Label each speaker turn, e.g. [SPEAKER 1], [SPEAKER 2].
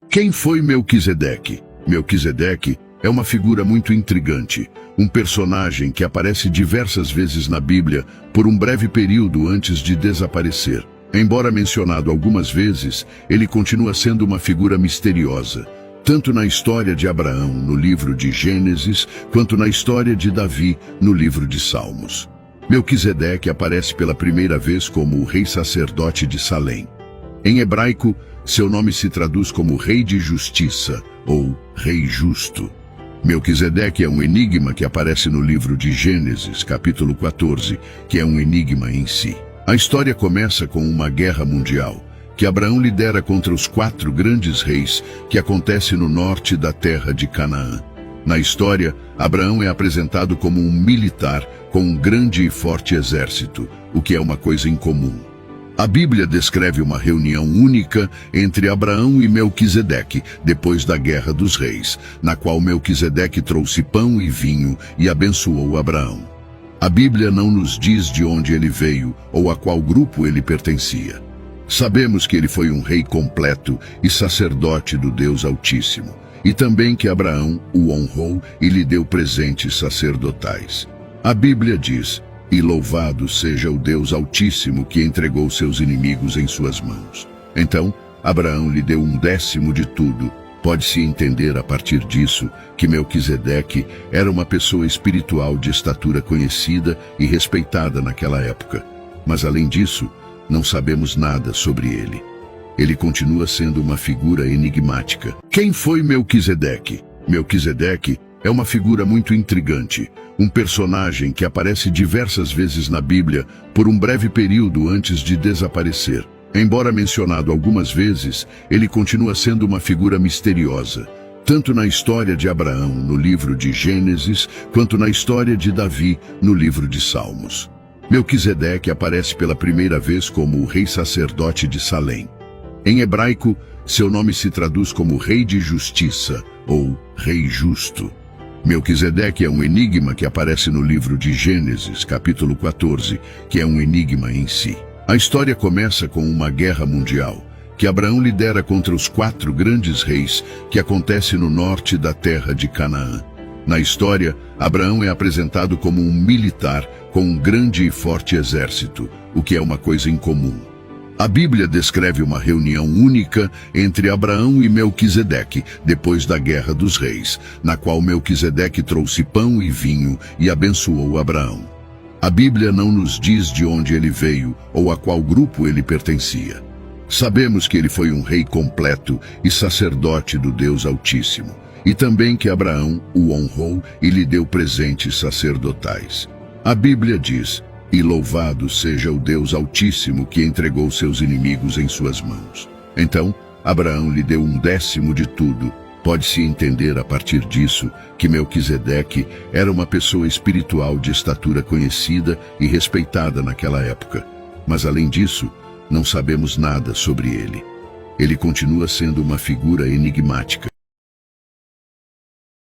[SPEAKER 1] Quem foi Melquisedeque? Melquisedeque é uma figura muito intrigante, um personagem que aparece diversas vezes na Bíblia por um breve período antes de desaparecer. Embora mencionado algumas vezes, ele continua sendo uma figura misteriosa, tanto na história de Abraão, no livro de Gênesis, quanto na história de Davi, no livro de Salmos. Melquisedeque aparece pela primeira vez como o rei sacerdote de Salém. Em hebraico, seu nome se traduz como Rei de Justiça, ou Rei Justo. Melquisedeque é um enigma que aparece no livro de Gênesis, capítulo 14, que é um enigma em si. A história começa com uma guerra mundial, que Abraão lidera contra os 4 grandes reis, que acontece no norte da terra de Canaã. Na história, Abraão é apresentado como um militar com um grande e forte exército, o que é uma coisa incomum. A Bíblia descreve uma reunião única entre Abraão e Melquisedeque, depois da Guerra dos Reis, na qual Melquisedeque trouxe pão e vinho e abençoou Abraão. A Bíblia não nos diz de onde ele veio ou a qual grupo ele pertencia. Sabemos que ele foi um rei completo e sacerdote do Deus Altíssimo, e também que Abraão o honrou e lhe deu presentes sacerdotais. A Bíblia diz: "E louvado seja o Deus Altíssimo que entregou seus inimigos em suas mãos." Então, Abraão lhe deu 1/10 de tudo. Pode-se entender a partir disso que Melquisedeque era uma pessoa espiritual de estatura conhecida e respeitada naquela época. Mas além disso, não sabemos nada sobre ele. Ele continua sendo uma figura enigmática. Quem foi Melquisedeque? Melquisedeque é uma figura muito intrigante, um personagem que aparece diversas vezes na Bíblia por um breve período antes de desaparecer. Embora mencionado algumas vezes, ele continua sendo uma figura misteriosa, tanto na história de Abraão, no livro de Gênesis, quanto na história de Davi, no livro de Salmos. Melquisedeque aparece pela primeira vez como o rei sacerdote de Salém. Em hebraico, seu nome se traduz como Rei de Justiça, ou Rei Justo. Melquisedeque é um enigma que aparece no livro de Gênesis, capítulo 14, que é um enigma em si. A história começa com uma guerra mundial, que Abraão lidera contra os 4 grandes reis, que acontece no norte da terra de Canaã. Na história, Abraão é apresentado como um militar com um grande e forte exército, o que é uma coisa incomum. A Bíblia descreve uma reunião única entre Abraão e Melquisedeque, depois da Guerra dos Reis, na qual Melquisedeque trouxe pão e vinho e abençoou Abraão. A Bíblia não nos diz de onde ele veio ou a qual grupo ele pertencia. Sabemos que ele foi um rei completo e sacerdote do Deus Altíssimo, e também que Abraão o honrou e lhe deu presentes sacerdotais. A Bíblia diz: "E louvado seja o Deus Altíssimo que entregou seus inimigos em suas mãos." Então, Abraão lhe deu 1/10 de tudo. Pode-se entender a partir disso que Melquisedeque era uma pessoa espiritual de estatura conhecida e respeitada naquela época. Mas além disso, não sabemos nada sobre ele. Ele continua sendo uma figura enigmática.